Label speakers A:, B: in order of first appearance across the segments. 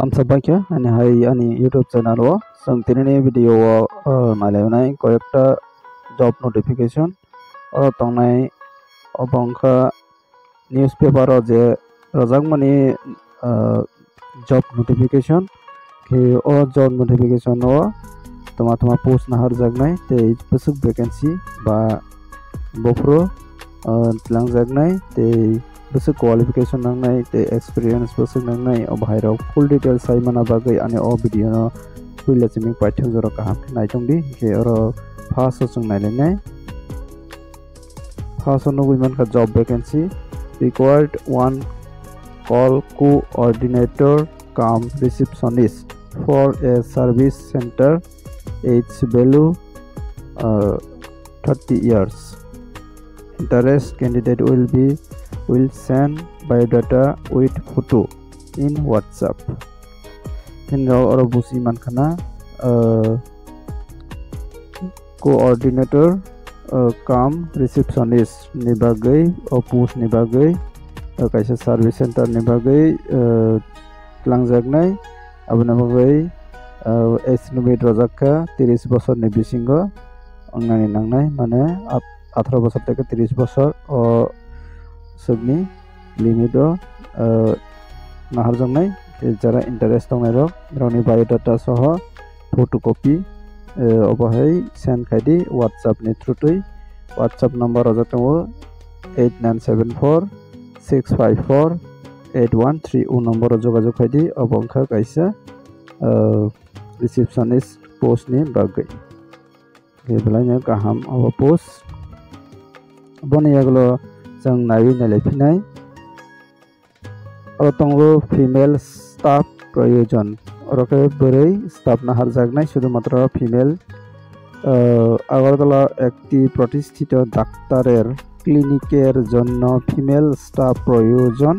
A: Salam sabbaike ani hai ani YouTube channel o जों दिनैनि video नायलायनाय कयेकटा जब नटिफिकेशन तंनाय अबंखा न्यूज़पेपर जे रजाकमानि जब नटिफिकेशन के ओ जब notification o toma post nahar jagnai te busuk vacancy ba bofro tlang jagnai te busuk qualification nangnai te experience busuk nangnai o bhairo full details sai mana bagai ani o video no puila chiming paithak jora kaham naitongdi ke oro first chung nailenai first no women ka job vacancy required one call coordinator cum receptionist for a service center age value 30 years. Interest candidate will send biodata with photo in WhatsApp. Hinro oro busi mankana coordinator cum receptionist ni bagai o post ni bagai kaisa service center ni bagai tlangjaknai abuna bagai estimate rojaka 30 বছর ni bisingo ongnani nangnai mane 18 বছর থেকে 30 বছর o subni limit o nahar jangnai jara interest tongnai rok roni biodata soho photocopy obohai send khaidi WhatsApp ni through WhatsApp number rojatango 8974 654 813 o number jogajog khaidi obongkha kaisa receptionist post ni bagai gebelanya kaham abo post boni aglo jang nawi nalefinai orotongo female staff proyojon oroke borei staff na harjagnai শুধুমাত্র female Agartala একটি প্রতিষ্ঠিত ডাক্তারের ক্লিনিকের জন্য female staff প্রয়োজন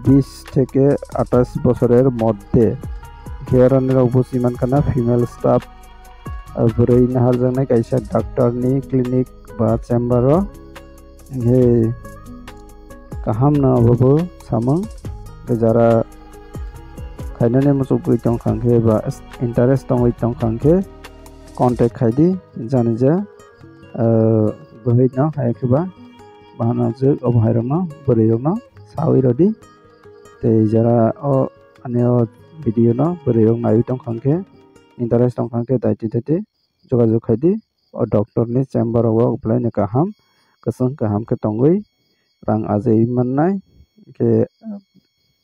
A: 20 থেকে 28 বছরের মধ্যে Keraner obusi mankana female staff borei nahar jangnai kaisa doctor ni clinic ba chamber o he kaham na obo samang jara khainane musukui tongkhangke ba interest tongoi tongkhangke contact khaidi janija bohai na haikeba bahana je obhairona borei no sawi rodi te jara o aneo video no boreyong nawi tongkhangke interest tongkhangke daiti daiti jogajog khaidi o doctor ni chamber o apply ni kaham kasang kaham ke tongoi rang ajei mannai ke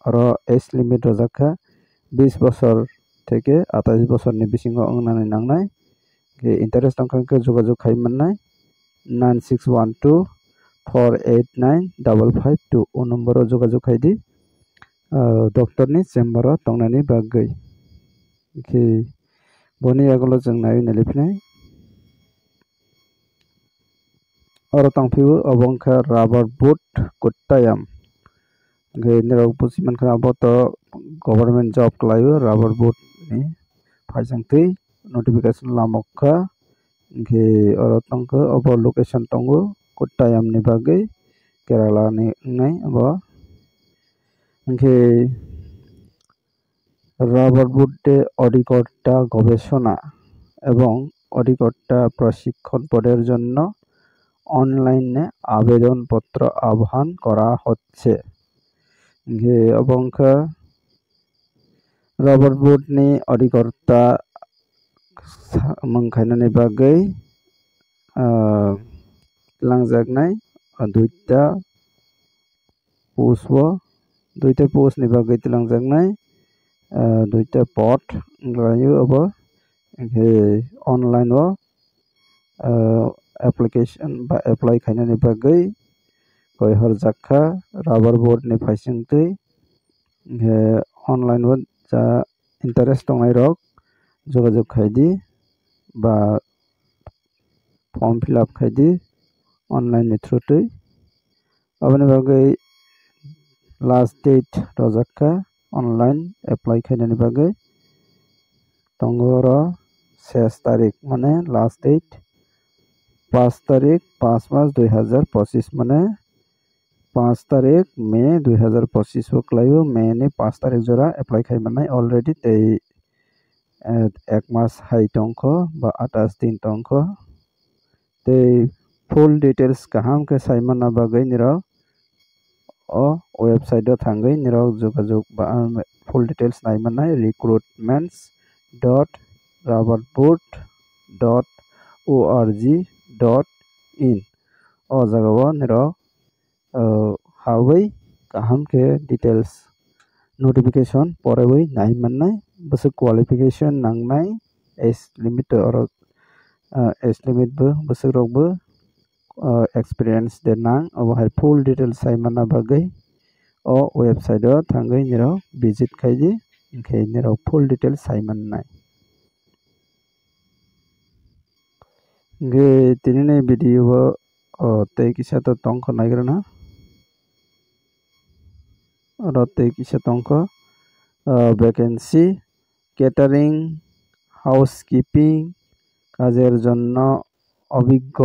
A: aro age limit rojakha 20 বছর থেকে 28 বছর ni bisingo ongnani nangnai ke interest tongkhangke jogajog khai mannai 9612 489552 o number o jogajog khaidi doctor ni chamber o tongnani bagai ke boni agolo jeng nawi nalipnai oro tangpiu obongkha rubber boot kottayam ge nirok busiman kha aboto government job klaio rubber boot ni phaisangtui notification lamokha ge oro tangko obo location tongo kottayam ni bagai Kerala ni ngai abo ge rubber বুটে অধিকর্তা গবেষণা এবং অধিকর্তা প্রশিক্ষণ পদের জন্য অনলাইনে আবেদনপত্র আহ্বান করা হচ্ছে যে অবংখা রাবার বুট নি অধিকর্তা মংখাইনানি বাগৈ লাংজাগনাই দুইটা post ni bagai langjaknai duita pot layo abo he online o application ba apply khaina ni bagai koi hor jakha rubber board ni phaisingtui he online o ja interest tongnai rok jogajog khaidi ba form fill up khaidi online ni through tui aboni bagai last date rojakha online apply khainani bagai tongoro shesh tarik mane last date 5 tarik 5 মাস 2025 মানে 5 तारिख मे 2025 को Clive मे नि 5 तारिख जरा apply खालामनाय already ते 1 मास high टंक बा 28 दिन टंक ते full details kaham ke saimana bagai nirok o website o thangai nirok jogajog ba full details naimanai recruitments.rubberboot.org.in o jagao nirok hawi kaham ke details notification porewi naimanai basa qualification nangnai age limit or age limit bo basarok bo experience de nang obo full details saimana bagai o website o thangai nirok visit khaidi inkhe nirok full details saimannai ge tinini video o tei kisa to tongkho naigrana oro tei kisa tongkho vacancy catering housekeeping কাজের জন্য অভিজ্ঞ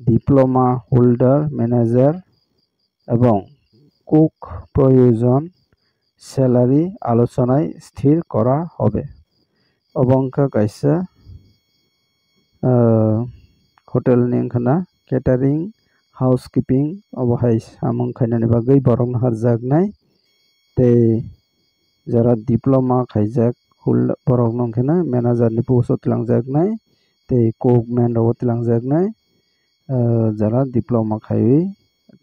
A: diploma holder manager এবং cook প্রয়োজন salary আলোচনায় স্থির করা হবে অবংকা কাইসা hotel নিংখানা catering housekeeping অবহাই সামং খাইনানি বাগৈ বরং হারজাগনাय তে যারা diploma খাইজাক borok nongkhana manager ni post o tilangjaknai tei cookman rok o tilangjaknai jara diploma khaiwi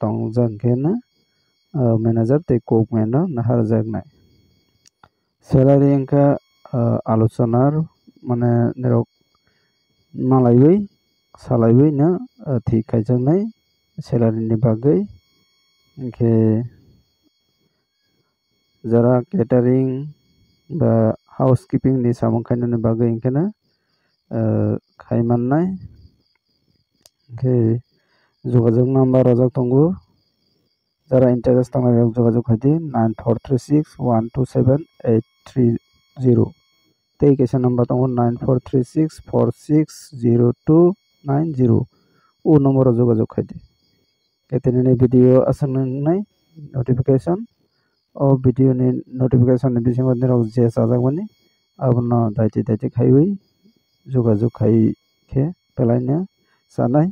A: tongjak khena manager tei cookman no naharjaknai salary engka alochonar mane nirok malaiwi salaiwi no thik khaijaknai salary ni bagui engkhe jara catering ba housekeeping ni samung khainani bagui engkana khaimannai engkhe jogajog number rojak tongo jara interest tangnai rok jogajog khaidi 9436127830 tei kaisa number tongo 9436460290 o number o jogajog khaidi ketinini video asang nangnai notification o video ni notification ni bisingo nirok je sajakmani abono daiti khaiwi jogajog khai khe pelaina sanai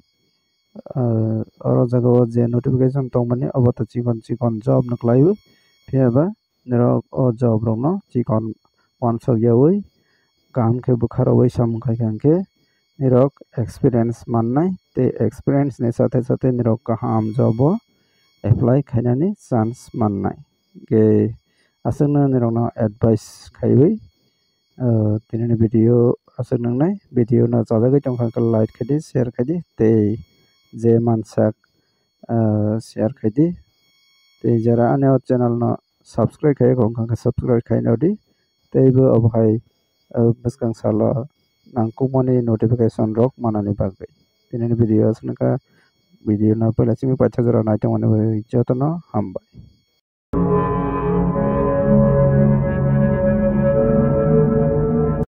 A: oro jagao je notification tongmani abo to chikon job no klaiwi phiaba nirok o job rok no chikon wansok yawi kaham khe bukharoi samkhai khe nirok experience mannai te experience ni sathe nirok kaham job o apply khainani chance mannai ge asana nirok no advice khaiwi tinini video asuk nangnai video no chajagui tongkha like khaidi share khaidi tei je mansak share khaidi tei jara aneo channel no subscribe khai kongkha subscribe khainodi tei bo obohai bwskang salo nangkukmani notification rok manani bagui tinini video asuknaka video no pela chimi paithak jora naitongmani jotono hambai।